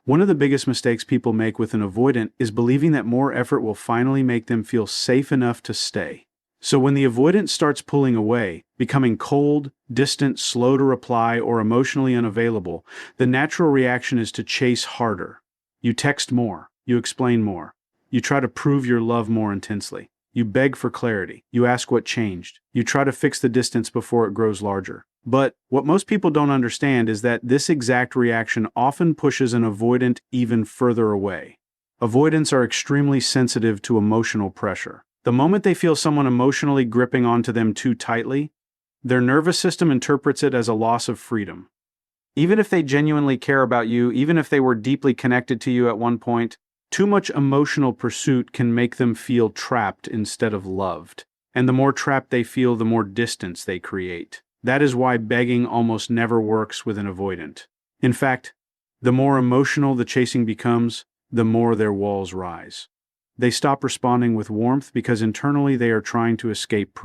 One of the biggest mistakes people make with an avoidant is believing that more effort will finally make them feel safe enough to stay. So when the avoidant starts pulling away, becoming cold, distant, slow to reply, or emotionally unavailable, the natural reaction is to chase harder. You text more, you explain more, you try to prove your love more intensely, you beg for clarity, you ask what changed, you try to fix the distance before it grows larger. But what most people don't understand is that this exact reaction often pushes an avoidant even further away. Avoidants are extremely sensitive to emotional pressure. The moment they feel someone emotionally gripping onto them too tightly, their nervous system interprets it as a loss of freedom. Even if they genuinely care about you, even if they were deeply connected to you at one point, too much emotional pursuit can make them feel trapped instead of loved. And the more trapped they feel, the more distance they create. That is why begging almost never works with an avoidant. In fact, the more emotional the chasing becomes, the more their walls rise. They stop responding with warmth because internally they are trying to escape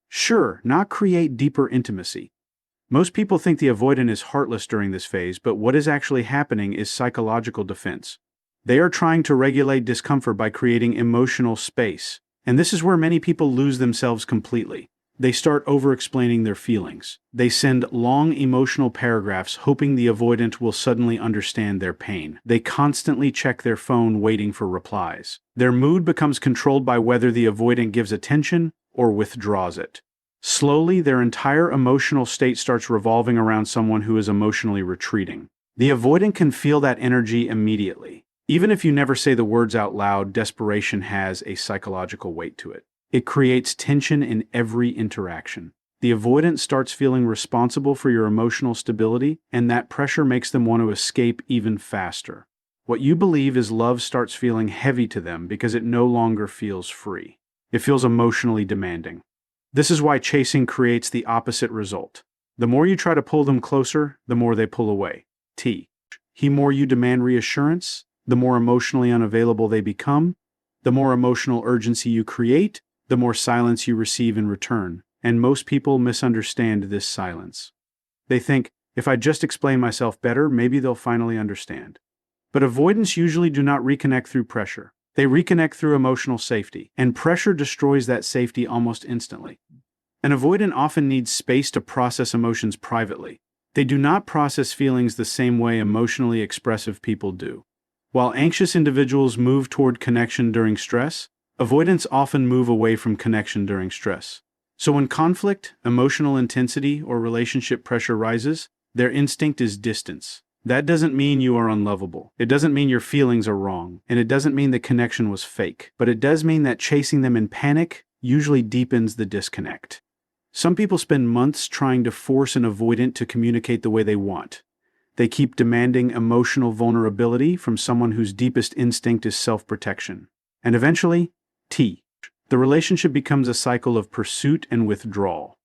Sure, not create deeper intimacy. Most people think the avoidant is heartless during this phase, but what is actually happening is psychological defense. They are trying to regulate discomfort by creating emotional space, and this is where many people lose themselves completely. They start over-explaining their feelings. They send long emotional paragraphs hoping the avoidant will suddenly understand their pain. They constantly check their phone waiting for replies. Their mood becomes controlled by whether the avoidant gives attention or withdraws it. Slowly, their entire emotional state starts revolving around someone who is emotionally retreating. The avoidant can feel that energy immediately. Even if you never say the words out loud, desperation has a psychological weight to it. It creates tension in every interaction. The avoidant starts feeling responsible for your emotional stability, and that pressure makes them want to escape even faster. What you believe is love starts feeling heavy to them because it no longer feels free. It feels emotionally demanding. This is why chasing creates the opposite result. The more you try to pull them closer, the more they pull away. The more you demand reassurance, the more emotionally unavailable they become. The more emotional urgency you create, the more silence you receive in return, and most people misunderstand this silence. They think, if I just explain myself better, maybe they'll finally understand. But avoidants usually do not reconnect through pressure. They reconnect through emotional safety, and pressure destroys that safety almost instantly. An avoidant often needs space to process emotions privately. They do not process feelings the same way emotionally expressive people do. While anxious individuals move toward connection during stress, avoidants often move away from connection during stress. So when conflict, emotional intensity, or relationship pressure rises, their instinct is distance. That doesn't mean you are unlovable. It doesn't mean your feelings are wrong. And it doesn't mean the connection was fake. But it does mean that chasing them in panic usually deepens the disconnect. Some people spend months trying to force an avoidant to communicate the way they want. They keep demanding emotional vulnerability from someone whose deepest instinct is self-protection. And eventually, the relationship becomes a cycle of pursuit and withdrawal.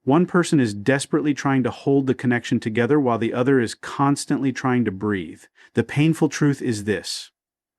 One person is desperately trying to hold the connection together while the other is constantly trying to breathe. The painful truth is this.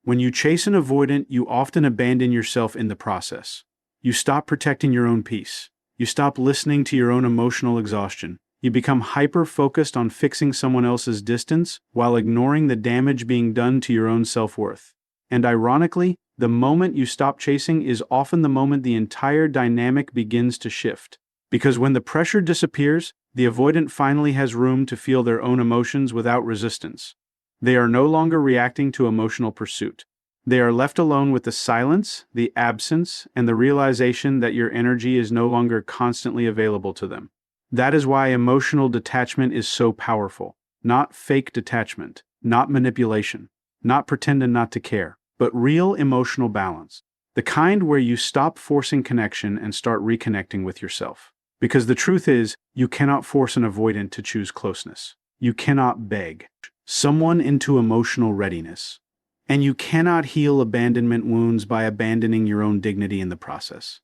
When you chase an avoidant, you often abandon yourself in the process. You stop protecting your own peace. You stop listening to your own emotional exhaustion. You become hyper-focused on fixing someone else's distance while ignoring the damage being done to your own self-worth. And ironically, the moment you stop chasing is often the moment the entire dynamic begins to shift. Because when the pressure disappears, the avoidant finally has room to feel their own emotions without resistance. They are no longer reacting to emotional pursuit. They are left alone with the silence, the absence, and the realization that your energy is no longer constantly available to them. That is why emotional detachment is so powerful. Not fake detachment, not manipulation, not pretending not to care, but real emotional balance. The kind where you stop forcing connection and start reconnecting with yourself. Because the truth is, you cannot force an avoidant to choose closeness. You cannot beg someone into emotional readiness. And you cannot heal abandonment wounds by abandoning your own dignity in the process.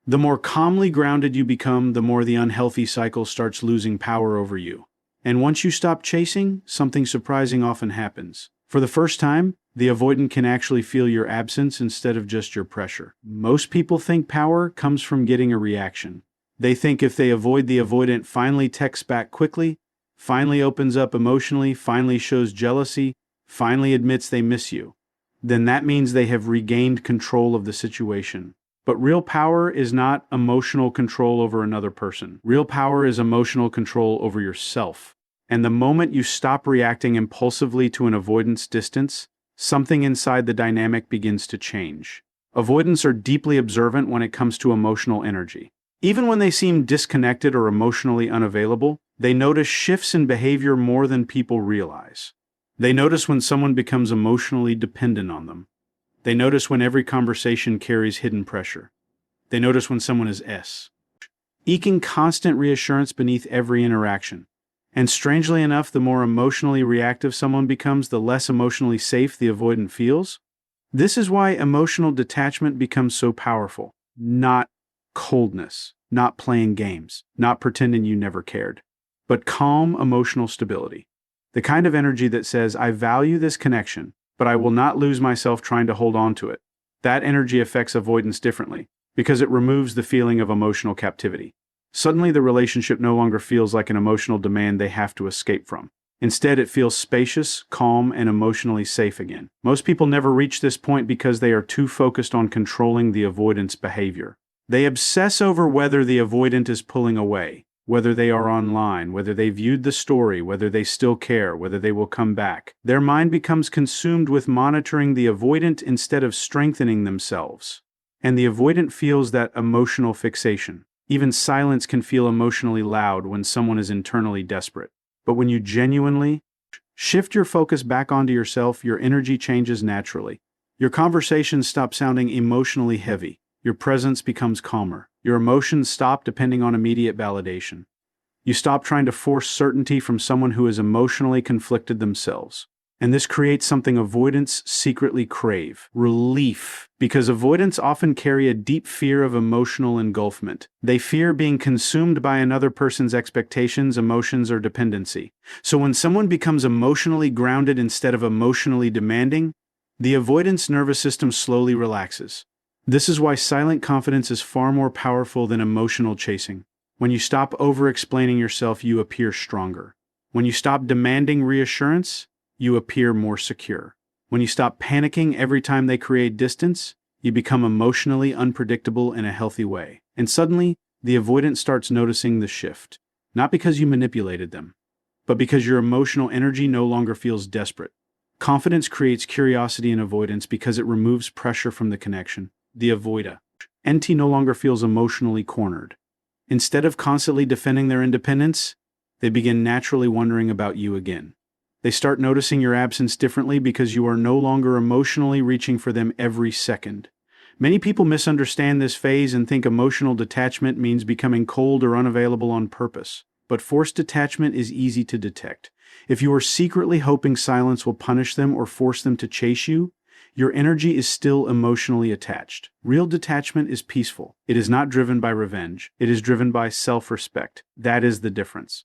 The more calmly grounded you become, the more the unhealthy cycle starts losing power over you. And once you stop chasing, something surprising often happens. For the first time, the avoidant can actually feel your absence instead of just your pressure. Most people think power comes from getting a reaction. They think if they avoid the avoidant finally texts back quickly, finally opens up emotionally, finally shows jealousy, finally admits they miss you, then that means they have regained control of the situation. But real power is not emotional control over another person. Real power is emotional control over yourself. And the moment you stop reacting impulsively to an avoidance distance, something inside the dynamic begins to change. Avoidants are deeply observant when it comes to emotional energy. Even when they seem disconnected or emotionally unavailable, they notice shifts in behavior more than people realize. They notice when someone becomes emotionally dependent on them. They notice when every conversation carries hidden pressure. They notice when someone is eking constant reassurance beneath every interaction. And strangely enough, the more emotionally reactive someone becomes, the less emotionally safe the avoidant feels. This is why emotional detachment becomes so powerful. Not coldness, not playing games, not pretending you never cared, but calm emotional stability. The kind of energy that says, I value this connection, but I will not lose myself trying to hold on to it. That energy affects avoidance differently, because it removes the feeling of emotional captivity. Suddenly the relationship no longer feels like an emotional demand they have to escape from. Instead, it feels spacious, calm, and emotionally safe again. Most people never reach this point because they are too focused on controlling the avoidance behavior. They obsess over whether the avoidant is pulling away, whether they are online, whether they viewed the story, whether they still care, whether they will come back. Their mind becomes consumed with monitoring the avoidant instead of strengthening themselves. And the avoidant feels that emotional fixation. Even silence can feel emotionally loud when someone is internally desperate. But when you genuinely shift your focus back onto yourself, your energy changes naturally. Your conversations stop sounding emotionally heavy. Your presence becomes calmer. Your emotions stop depending on immediate validation. You stop trying to force certainty from someone who is emotionally conflicted themselves. And this creates something avoidants secretly crave: relief. Because avoidants often carry a deep fear of emotional engulfment. They fear being consumed by another person's expectations, emotions, or dependency. So when someone becomes emotionally grounded instead of emotionally demanding, the avoidance nervous system slowly relaxes. This is why silent confidence is far more powerful than emotional chasing. When you stop over-explaining yourself, you appear stronger. When you stop demanding reassurance, you appear more secure. When you stop panicking every time they create distance, you become emotionally unpredictable in a healthy way. And suddenly, the avoidant starts noticing the shift. Not because you manipulated them, but because your emotional energy no longer feels desperate. Confidence creates curiosity in avoidance because it removes pressure from the connection. The avoider NT no longer feels emotionally cornered. Instead of constantly defending their independence, they begin naturally wondering about you again. They start noticing your absence differently because you are no longer emotionally reaching for them every second. Many people misunderstand this phase and think emotional detachment means becoming cold or unavailable on purpose. But forced detachment is easy to detect. If you are secretly hoping silence will punish them or force them to chase you, your energy is still emotionally attached. Real detachment is peaceful. It is not driven by revenge. It is driven by self-respect. That is the difference.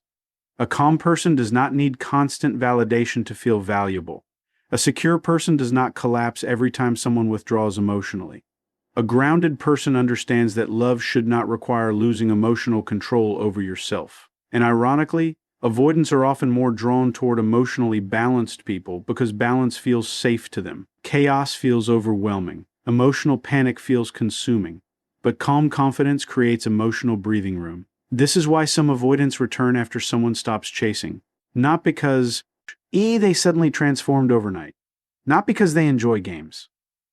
A calm person does not need constant validation to feel valuable. A secure person does not collapse every time someone withdraws emotionally. A grounded person understands that love should not require losing emotional control over yourself. And ironically, avoidants are often more drawn toward emotionally balanced people because balance feels safe to them. Chaos feels overwhelming. Emotional panic feels consuming. But calm confidence creates emotional breathing room. This is why some avoidants return after someone stops chasing. Not because they suddenly transformed overnight. Not because they enjoy games.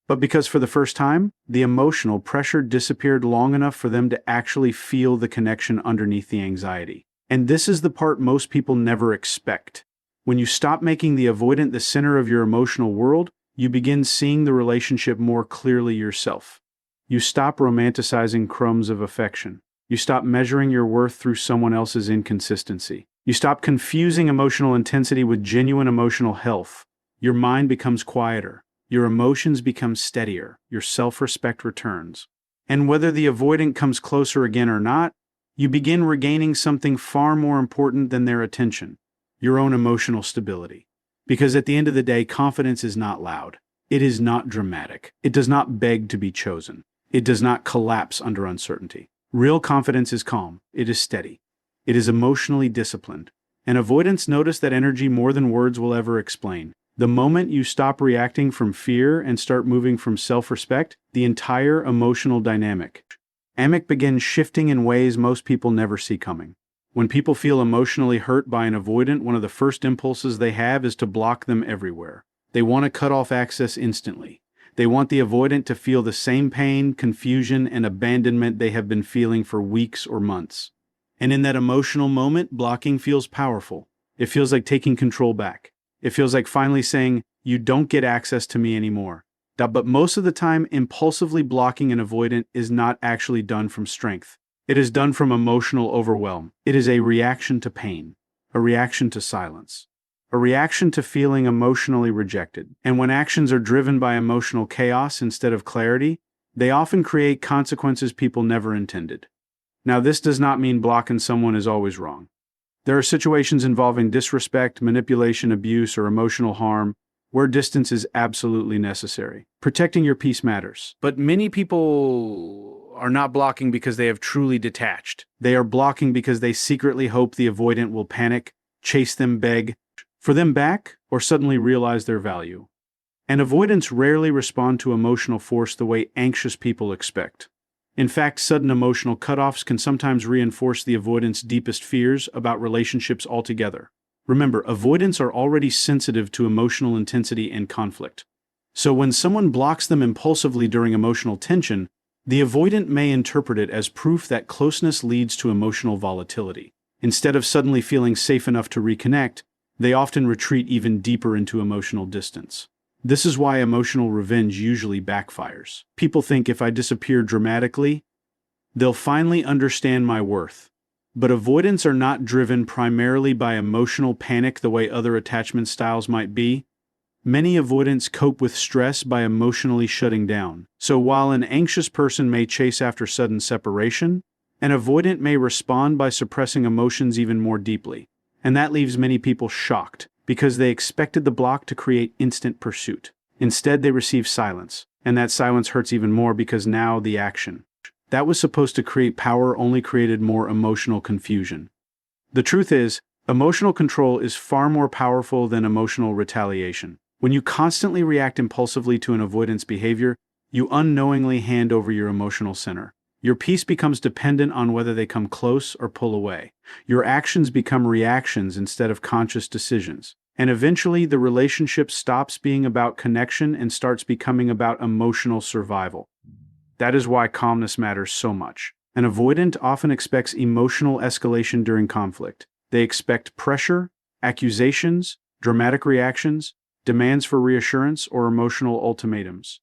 But because for the first time, the emotional pressure disappeared long enough for them to actually feel the connection underneath the anxiety. And this is the part most people never expect. When you stop making the avoidant the center of your emotional world, you begin seeing the relationship more clearly yourself. You stop romanticizing crumbs of affection. You stop measuring your worth through someone else's inconsistency. You stop confusing emotional intensity with genuine emotional health. Your mind becomes quieter. Your emotions become steadier. Your self-respect returns. And whether the avoidant comes closer again or not, you begin regaining something far more important than their attention: your own emotional stability. Because at the end of the day, confidence is not loud. It is not dramatic. It does not beg to be chosen. It does not collapse under uncertainty. Real confidence is calm. It is steady. It is emotionally disciplined. And avoidants notice that energy more than words will ever explain. The moment you stop reacting from fear and start moving from self-respect, the entire emotional dynamic begins shifting in ways most people never see coming. When people feel emotionally hurt by an avoidant, one of the first impulses they have is to block them everywhere. They want to cut off access instantly. They want the avoidant to feel the same pain, confusion, and abandonment they have been feeling for weeks or months. And in that emotional moment, blocking feels powerful. It feels like taking control back. It feels like finally saying, "You don't get access to me anymore." But most of the time, impulsively blocking an avoidant is not actually done from strength. It is done from emotional overwhelm. It is a reaction to pain, a reaction to silence, a reaction to feeling emotionally rejected. And when actions are driven by emotional chaos instead of clarity, they often create consequences people never intended. Now, this does not mean blocking someone is always wrong. There are situations involving disrespect, manipulation, abuse, or emotional harm where distance is absolutely necessary. Protecting your peace matters. But many people are not blocking because they have truly detached. They are blocking because they secretly hope the avoidant will panic, chase them, beg for them back, or suddenly realize their value. And avoidants rarely respond to emotional force the way anxious people expect. In fact, sudden emotional cutoffs can sometimes reinforce the avoidant's deepest fears about relationships altogether. Remember, avoidants are already sensitive to emotional intensity and conflict. So when someone blocks them impulsively during emotional tension, the avoidant may interpret it as proof that closeness leads to emotional volatility. Instead of suddenly feeling safe enough to reconnect, they often retreat even deeper into emotional distance. This is why emotional revenge usually backfires. People think if I disappear dramatically, they'll finally understand my worth. But avoidants are not driven primarily by emotional panic the way other attachment styles might be. Many avoidants cope with stress by emotionally shutting down. So while an anxious person may chase after sudden separation, an avoidant may respond by suppressing emotions even more deeply. And that leaves many people shocked, because they expected the block to create instant pursuit. Instead, they receive silence, and that silence hurts even more because now the action that was supposed to create power only created more emotional confusion. The truth is, emotional control is far more powerful than emotional retaliation. When you constantly react impulsively to an avoidance behavior, you unknowingly hand over your emotional center. Your peace becomes dependent on whether they come close or pull away. Your actions become reactions instead of conscious decisions. And eventually, the relationship stops being about connection and starts becoming about emotional survival. That is why calmness matters so much. An avoidant often expects emotional escalation during conflict. They expect pressure, accusations, dramatic reactions, demands for reassurance, or emotional ultimatums.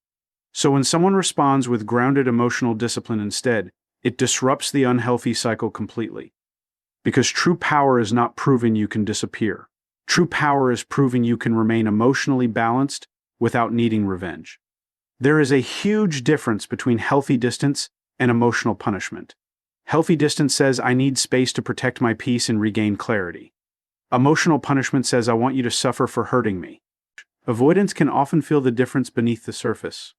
So when someone responds with grounded emotional discipline instead, it disrupts the unhealthy cycle completely. Because true power is not proving you can disappear. True power is proving you can remain emotionally balanced without needing revenge. There is a huge difference between healthy distance and emotional punishment. Healthy distance says, I need space to protect my peace and regain clarity. Emotional punishment says, I want you to suffer for hurting me. Avoidance can often feel the difference beneath the surface.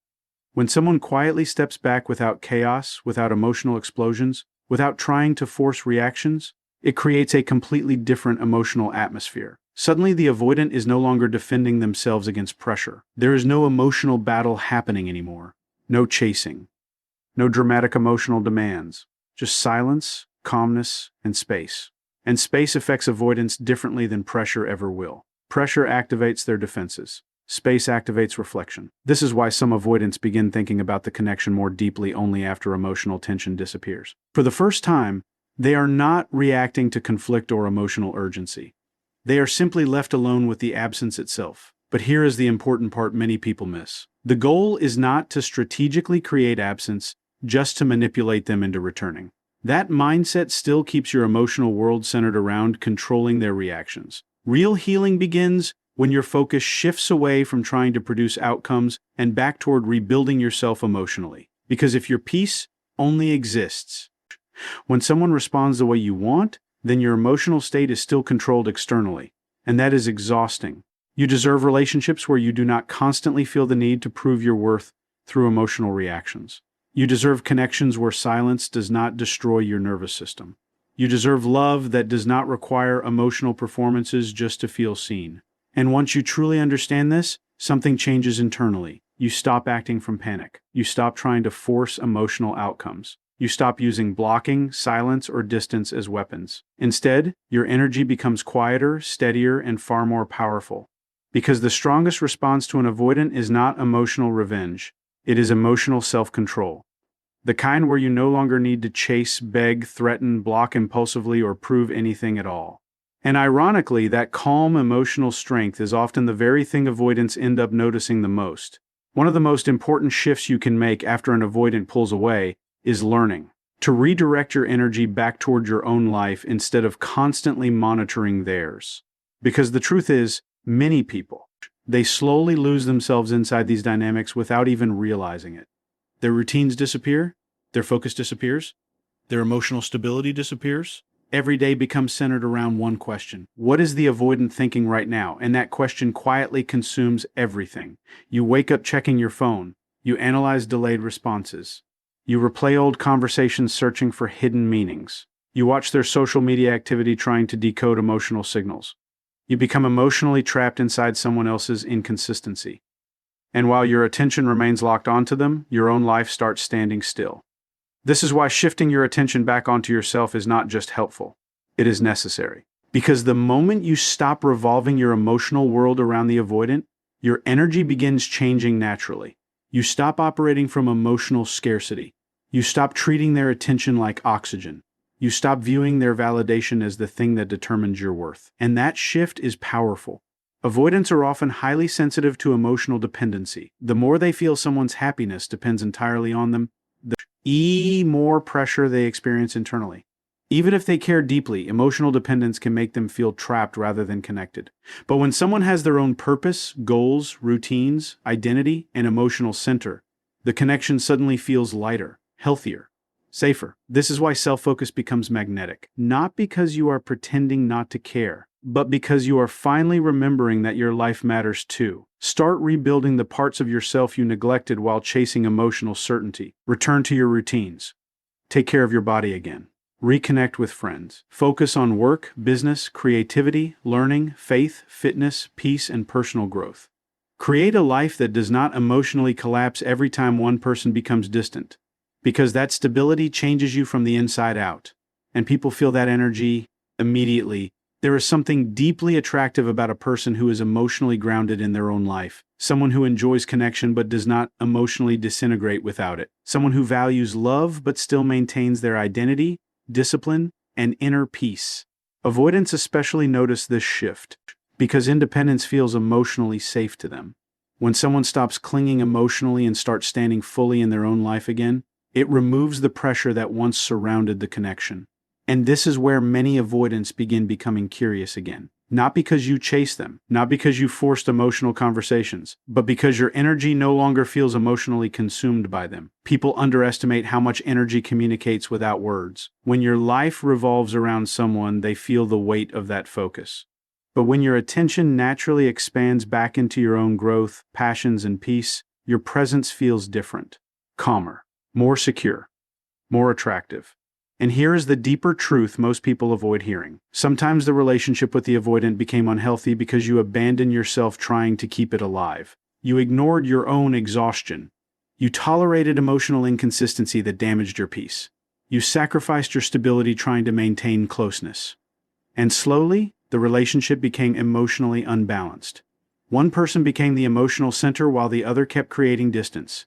When someone quietly steps back without chaos, without emotional explosions, without trying to force reactions, it creates a completely different emotional atmosphere. Suddenly, the avoidant is no longer defending themselves against pressure. There is no emotional battle happening anymore. No chasing. No dramatic emotional demands. Just silence, calmness, and space. And space affects avoidance differently than pressure ever will. Pressure activates their defenses. Space activates reflection. This is why some avoidants begin thinking about the connection more deeply only after emotional tension disappears. For the first time, they are not reacting to conflict or emotional urgency. They are simply left alone with the absence itself. But here is the important part many people miss. The goal is not to strategically create absence, just to manipulate them into returning. That mindset still keeps your emotional world centered around controlling their reactions. Real healing begins when your focus shifts away from trying to produce outcomes and back toward rebuilding yourself emotionally. Because if your peace only exists when someone responds the way you want, then your emotional state is still controlled externally, and that is exhausting. You deserve relationships where you do not constantly feel the need to prove your worth through emotional reactions. You deserve connections where silence does not destroy your nervous system. You deserve love that does not require emotional performances just to feel seen. And once you truly understand this, something changes internally. You stop acting from panic. You stop trying to force emotional outcomes. You stop using blocking, silence, or distance as weapons. Instead, your energy becomes quieter, steadier, and far more powerful. Because the strongest response to an avoidant is not emotional revenge. It is emotional self-control. The kind where you no longer need to chase, beg, threaten, block impulsively, or prove anything at all. And ironically, that calm emotional strength is often the very thing avoidants end up noticing the most. One of the most important shifts you can make after an avoidant pulls away is learning to redirect your energy back toward your own life instead of constantly monitoring theirs. Because the truth is, many people, they slowly lose themselves inside these dynamics without even realizing it. Their routines disappear, their focus disappears, their emotional stability disappears. Every day becomes centered around one question. What is the avoidant thinking right now? And that question quietly consumes everything. You wake up checking your phone. You analyze delayed responses. You replay old conversations searching for hidden meanings. You watch their social media activity trying to decode emotional signals. You become emotionally trapped inside someone else's inconsistency. And while your attention remains locked onto them, your own life starts standing still. This is why shifting your attention back onto yourself is not just helpful, it is necessary. Because the moment you stop revolving your emotional world around the avoidant, your energy begins changing naturally. You stop operating from emotional scarcity. You stop treating their attention like oxygen. You stop viewing their validation as the thing that determines your worth. And that shift is powerful. Avoidants are often highly sensitive to emotional dependency. The more they feel someone's happiness depends entirely on them, the more pressure they experience internally. Even if they care deeply, emotional dependence can make them feel trapped rather than connected. But when someone has their own purpose, goals, routines, identity, and emotional center, the connection suddenly feels lighter, healthier, safer. This is why self-focus becomes magnetic. Not because you are pretending not to care, but because you are finally remembering that your life matters too. Start rebuilding the parts of yourself you neglected while chasing emotional certainty. Return to your routines. Take care of your body again. Reconnect with friends. Focus on work, business, creativity, learning, faith, fitness, peace, and personal growth. Create a life that does not emotionally collapse every time one person becomes distant. Because that stability changes you from the inside out. And people feel that energy immediately. There is something deeply attractive about a person who is emotionally grounded in their own life. Someone who enjoys connection but does not emotionally disintegrate without it. Someone who values love but still maintains their identity, discipline, and inner peace. Avoidants especially notice this shift because independence feels emotionally safe to them. When someone stops clinging emotionally and starts standing fully in their own life again, it removes the pressure that once surrounded the connection. And this is where many avoidants begin becoming curious again. Not because you chase them, not because you forced emotional conversations, but because your energy no longer feels emotionally consumed by them. People underestimate how much energy communicates without words. When your life revolves around someone, they feel the weight of that focus. But when your attention naturally expands back into your own growth, passions, and peace, your presence feels different, calmer, more secure, more attractive. And here is the deeper truth most people avoid hearing. Sometimes the relationship with the avoidant became unhealthy because you abandoned yourself trying to keep it alive. You ignored your own exhaustion. You tolerated emotional inconsistency that damaged your peace. You sacrificed your stability trying to maintain closeness. And slowly, the relationship became emotionally unbalanced. One person became the emotional center while the other kept creating distance.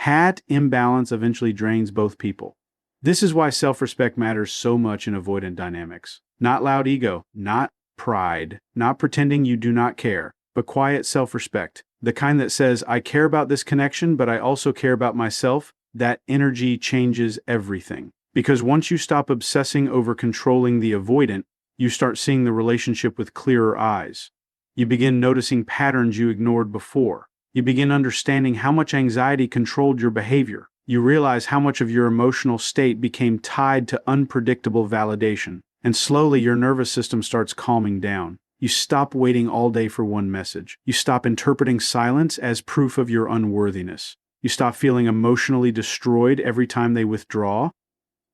That imbalance eventually drains both people. This is why self-respect matters so much in avoidant dynamics. Not loud ego, not pride, not pretending you do not care, but quiet self-respect. The kind that says, I care about this connection, but I also care about myself. That energy changes everything. Because once you stop obsessing over controlling the avoidant, you start seeing the relationship with clearer eyes. You begin noticing patterns you ignored before. You begin understanding how much anxiety controlled your behavior. You realize how much of your emotional state became tied to unpredictable validation. And slowly your nervous system starts calming down. You stop waiting all day for one message. You stop interpreting silence as proof of your unworthiness. You stop feeling emotionally destroyed every time they withdraw.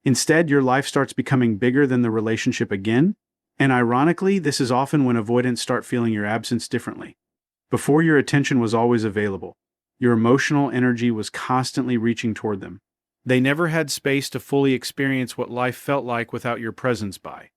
Instead, your life starts becoming bigger than the relationship again, And ironically, this is often when avoidants start feeling your absence differently. Before, your attention was always available. Your emotional energy was constantly reaching toward them. They never had space to fully experience what life felt like without your presence by.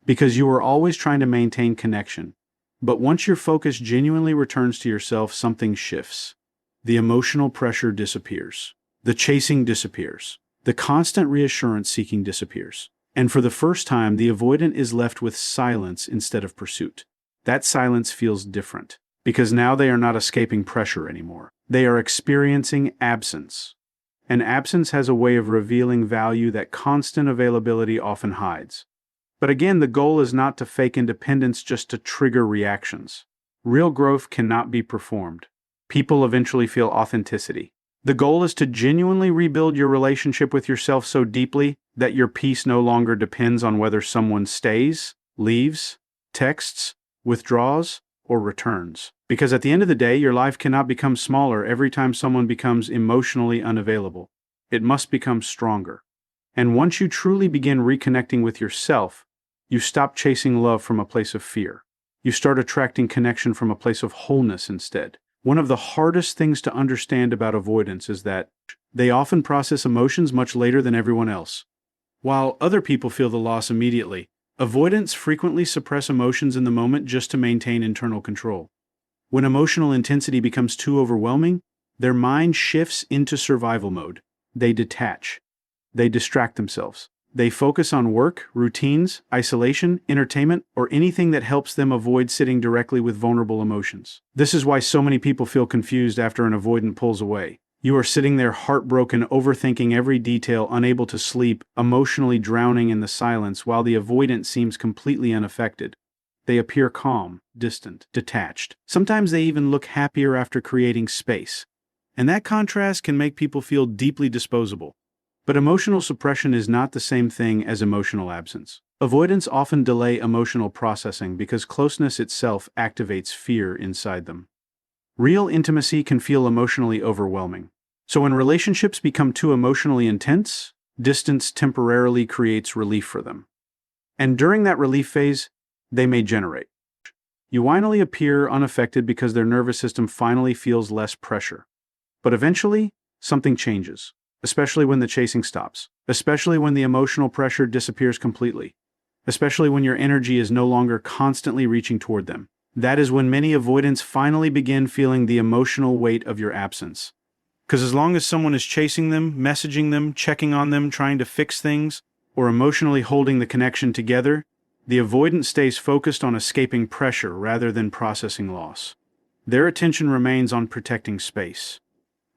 Because you were always trying to maintain connection. But once your focus genuinely returns to yourself, something shifts. The emotional pressure disappears. The chasing disappears. The constant reassurance seeking disappears. And for the first time, the avoidant is left with silence instead of pursuit. That silence feels different, because now they are not escaping pressure anymore. They are experiencing absence. And absence has a way of revealing value that constant availability often hides. But again, the goal is not to fake independence just to trigger reactions. Real growth cannot be performed. People eventually feel authenticity. The goal is to genuinely rebuild your relationship with yourself so deeply that your peace no longer depends on whether someone stays, leaves, texts, withdraws, or returns. Because at the end of the day, your life cannot become smaller every time someone becomes emotionally unavailable. It must become stronger. And once you truly begin reconnecting with yourself, you stop chasing love from a place of fear. You start attracting connection from a place of wholeness instead. One of the hardest things to understand about avoidance is that they often process emotions much later than everyone else. While other people feel the loss immediately, avoidants frequently suppress emotions in the moment just to maintain internal control. When emotional intensity becomes too overwhelming, their mind shifts into survival mode. They detach. They distract themselves. They focus on work, routines, isolation, entertainment, or anything that helps them avoid sitting directly with vulnerable emotions. This is why so many people feel confused after an avoidant pulls away. You are sitting there heartbroken, overthinking every detail, unable to sleep, emotionally drowning in the silence, while the avoidant seems completely unaffected. They appear calm, distant, detached. Sometimes they even look happier after creating space. And that contrast can make people feel deeply disposable. But emotional suppression is not the same thing as emotional absence. Avoidants often delay emotional processing because closeness itself activates fear inside them. Real intimacy can feel emotionally overwhelming. So when relationships become too emotionally intense, distance temporarily creates relief for them. And during that relief phase, they may generate. You finally appear unaffected because their nervous system finally feels less pressure. But eventually, something changes. Especially when the chasing stops. Especially when the emotional pressure disappears completely. Especially when your energy is no longer constantly reaching toward them. That is when many avoidants finally begin feeling the emotional weight of your absence. Because as long as someone is chasing them, messaging them, checking on them, trying to fix things, or emotionally holding the connection together, the avoidant stays focused on escaping pressure rather than processing loss. Their attention remains on protecting space.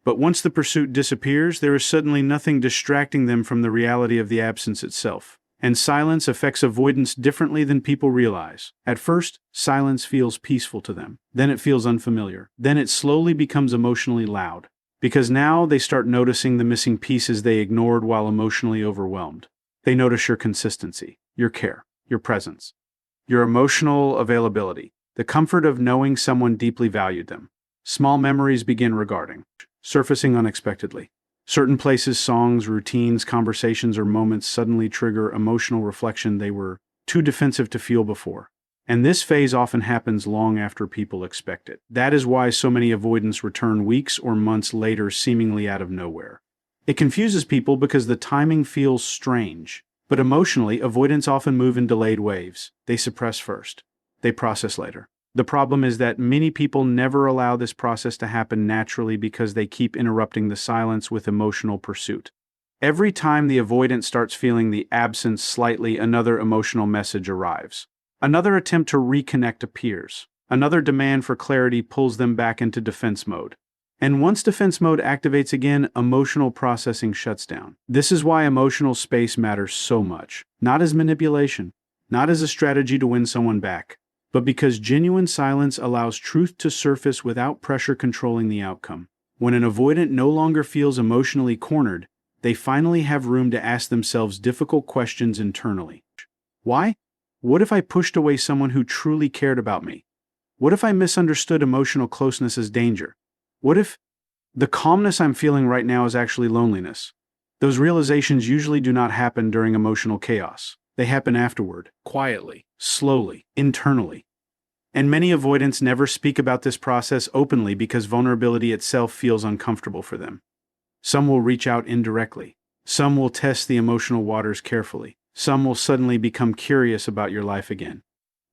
But once the pursuit disappears, there is suddenly nothing distracting them from the reality of the absence itself. And silence affects avoidance differently than people realize. At first, silence feels peaceful to them. Then it feels unfamiliar. Then it slowly becomes emotionally loud. Because now they start noticing the missing pieces they ignored while emotionally overwhelmed. They notice your consistency, your care, your presence, your emotional availability, the comfort of knowing someone deeply valued them. Small memories begin surfacing unexpectedly. Certain places, songs, routines, conversations, or moments suddenly trigger emotional reflection they were too defensive to feel before. And this phase often happens long after people expect it. That is why so many avoidants return weeks or months later, seemingly out of nowhere. It confuses people because the timing feels strange. But emotionally, avoidants often move in delayed waves. They suppress first. They process later. The problem is that many people never allow this process to happen naturally because they keep interrupting the silence with emotional pursuit. Every time the avoidant starts feeling the absence slightly, another emotional message arrives. Another attempt to reconnect appears. Another demand for clarity pulls them back into defense mode. And once defense mode activates again, emotional processing shuts down. This is why emotional space matters so much. Not as manipulation, not as a strategy to win someone back, but because genuine silence allows truth to surface without pressure controlling the outcome. When an avoidant no longer feels emotionally cornered, they finally have room to ask themselves difficult questions internally. Why? What if I pushed away someone who truly cared about me? What if I misunderstood emotional closeness as danger? What if the calmness I'm feeling right now is actually loneliness? Those realizations usually do not happen during emotional chaos. They happen afterward, quietly, slowly, internally. And many avoidants never speak about this process openly because vulnerability itself feels uncomfortable for them. Some will reach out indirectly. Some will test the emotional waters carefully. Some will suddenly become curious about your life again.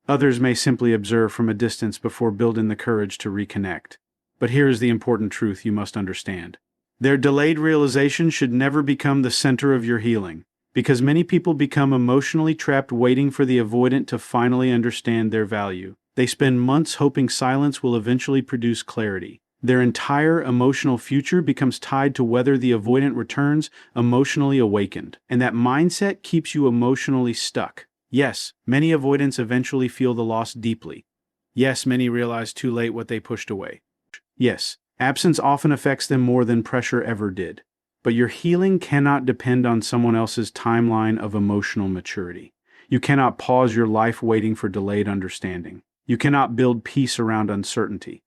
Others may simply observe from a distance before building the courage to reconnect. But here is the important truth you must understand. Their delayed realization should never become the center of your healing, because many people become emotionally trapped waiting for the avoidant to finally understand their value. They spend months hoping silence will eventually produce clarity. Their entire emotional future becomes tied to whether the avoidant returns emotionally awakened, and that mindset keeps you emotionally stuck. Yes, many avoidants eventually feel the loss deeply. Yes, many realize too late what they pushed away. Yes, absence often affects them more than pressure ever did. But your healing cannot depend on someone else's timeline of emotional maturity. You cannot pause your life waiting for delayed understanding. You cannot build peace around uncertainty.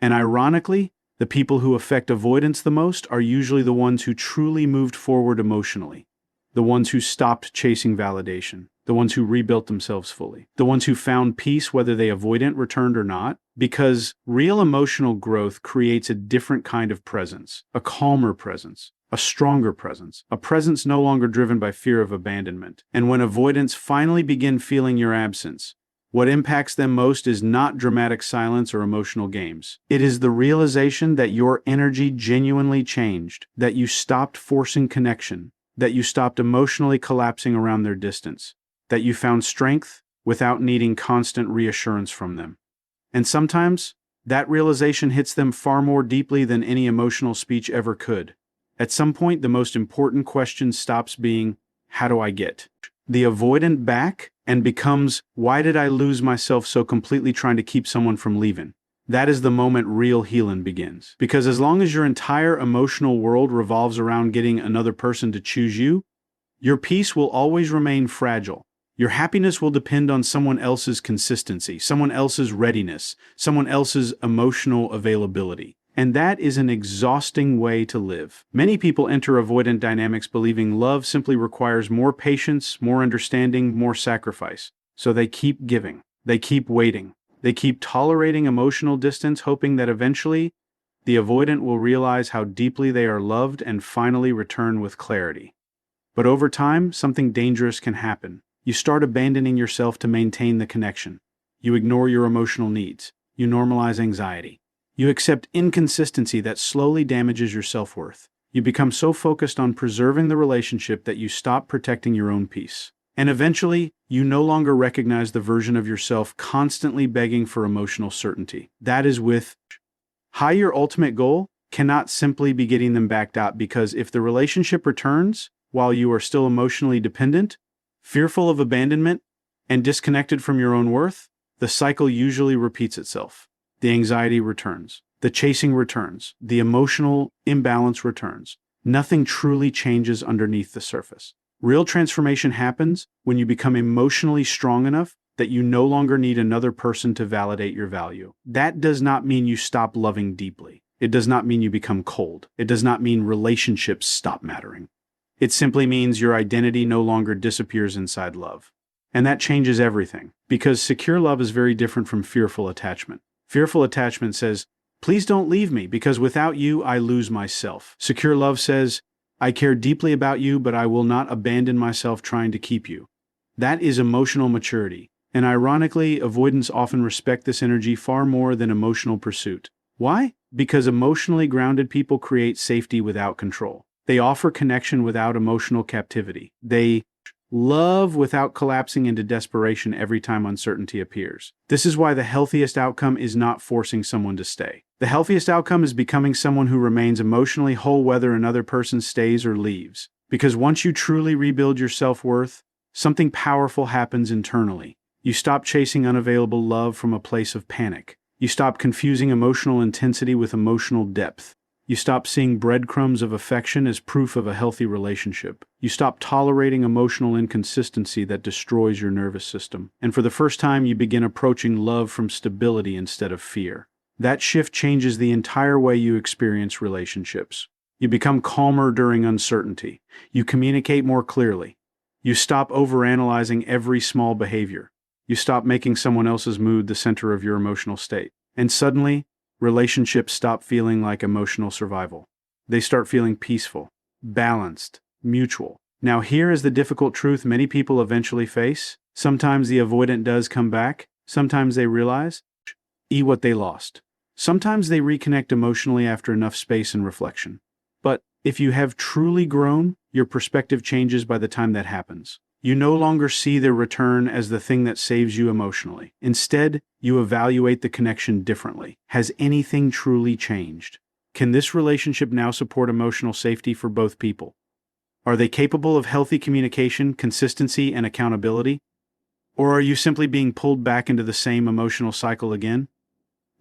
And ironically, the people who affect avoidance the most are usually the ones who truly moved forward emotionally, the ones who stopped chasing validation, the ones who rebuilt themselves fully, the ones who found peace whether they avoidant returned or not, because real emotional growth creates a different kind of presence, a calmer presence, a stronger presence, a presence no longer driven by fear of abandonment. And when avoidants finally begin feeling your absence, what impacts them most is not dramatic silence or emotional games. It is the realization that your energy genuinely changed, that you stopped forcing connection, that you stopped emotionally collapsing around their distance, that you found strength without needing constant reassurance from them. And sometimes, that realization hits them far more deeply than any emotional speech ever could. At some point, the most important question stops being, how do I get the avoidant back, and becomes, why did I lose myself so completely trying to keep someone from leaving? That is the moment real healing begins. Because as long as your entire emotional world revolves around getting another person to choose you, your peace will always remain fragile. Your happiness will depend on someone else's consistency, someone else's readiness, someone else's emotional availability. And that is an exhausting way to live. Many people enter avoidant dynamics believing love simply requires more patience, more understanding, more sacrifice. So they keep giving. They keep waiting. They keep tolerating emotional distance, hoping that eventually the avoidant will realize how deeply they are loved and finally return with clarity. But over time, something dangerous can happen. You start abandoning yourself to maintain the connection. You ignore your emotional needs. You normalize anxiety. You accept inconsistency that slowly damages your self-worth. You become so focused on preserving the relationship that you stop protecting your own peace. And eventually, you no longer recognize the version of yourself constantly begging for emotional certainty. That is with your ultimate goal cannot simply be getting them backed up, because if the relationship returns while you are still emotionally dependent, fearful of abandonment, and disconnected from your own worth, the cycle usually repeats itself. The anxiety returns, the chasing returns, the emotional imbalance returns. Nothing truly changes underneath the surface. Real transformation happens when you become emotionally strong enough that you no longer need another person to validate your value. That does not mean you stop loving deeply. It does not mean you become cold. It does not mean relationships stop mattering. It simply means your identity no longer disappears inside love. And that changes everything, because secure love is very different from fearful attachment. Fearful attachment says, please don't leave me, because without you, I lose myself. Secure love says, I care deeply about you, but I will not abandon myself trying to keep you. That is emotional maturity. And ironically, avoidants often respect this energy far more than emotional pursuit. Why? Because emotionally grounded people create safety without control. They offer connection without emotional captivity. They love without collapsing into desperation every time uncertainty appears. This is why the healthiest outcome is not forcing someone to stay. The healthiest outcome is becoming someone who remains emotionally whole whether another person stays or leaves. Because once you truly rebuild your self-worth, something powerful happens internally. You stop chasing unavailable love from a place of panic. You stop confusing emotional intensity with emotional depth. You stop seeing breadcrumbs of affection as proof of a healthy relationship. You stop tolerating emotional inconsistency that destroys your nervous system. And for the first time, you begin approaching love from stability instead of fear. That shift changes the entire way you experience relationships. You become calmer during uncertainty. You communicate more clearly. You stop overanalyzing every small behavior. You stop making someone else's mood the center of your emotional state. And suddenly, relationships stop feeling like emotional survival. They start feeling peaceful, balanced, mutual. Now here is the difficult truth many people eventually face. Sometimes the avoidant does come back. Sometimes they realize what they lost. Sometimes they reconnect emotionally after enough space and reflection. But if you have truly grown, your perspective changes by the time that happens. You no longer see their return as the thing that saves you emotionally. Instead, you evaluate the connection differently. Has anything truly changed? Can this relationship now support emotional safety for both people? Are they capable of healthy communication, consistency, and accountability? Or are you simply being pulled back into the same emotional cycle again?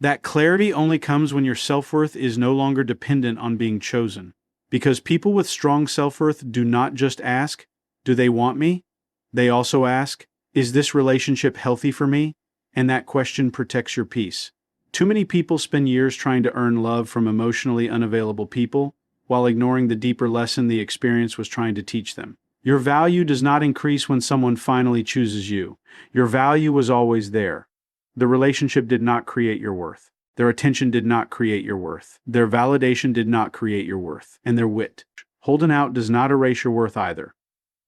That clarity only comes when your self-worth is no longer dependent on being chosen. Because people with strong self-worth do not just ask, "Do they want me?" They also ask, "Is this relationship healthy for me?" And that question protects your peace. Too many people spend years trying to earn love from emotionally unavailable people, while ignoring the deeper lesson the experience was trying to teach them. Your value does not increase when someone finally chooses you. Your value was always there. The relationship did not create your worth. Their attention did not create your worth. Their validation did not create your worth. And their wit. Holding out does not erase your worth either.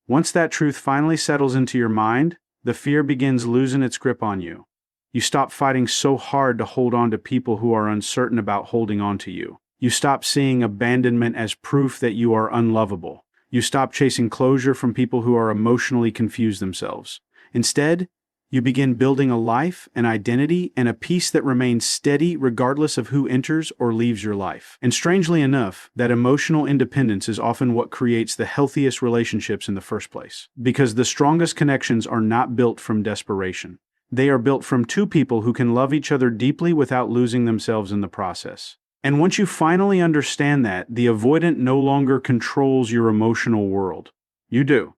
Once that truth finally settles into your mind, the fear begins losing its grip on you. You stop fighting so hard to hold on to people who are uncertain about holding on to you. You stop seeing abandonment as proof that you are unlovable. You stop chasing closure from people who are emotionally confused themselves. Instead, you begin building a life, an identity, and a peace that remains steady regardless of who enters or leaves your life. And strangely enough, that emotional independence is often what creates the healthiest relationships in the first place. Because the strongest connections are not built from desperation. They are built from two people who can love each other deeply without losing themselves in the process. And once you finally understand that, the avoidant no longer controls your emotional world. You do.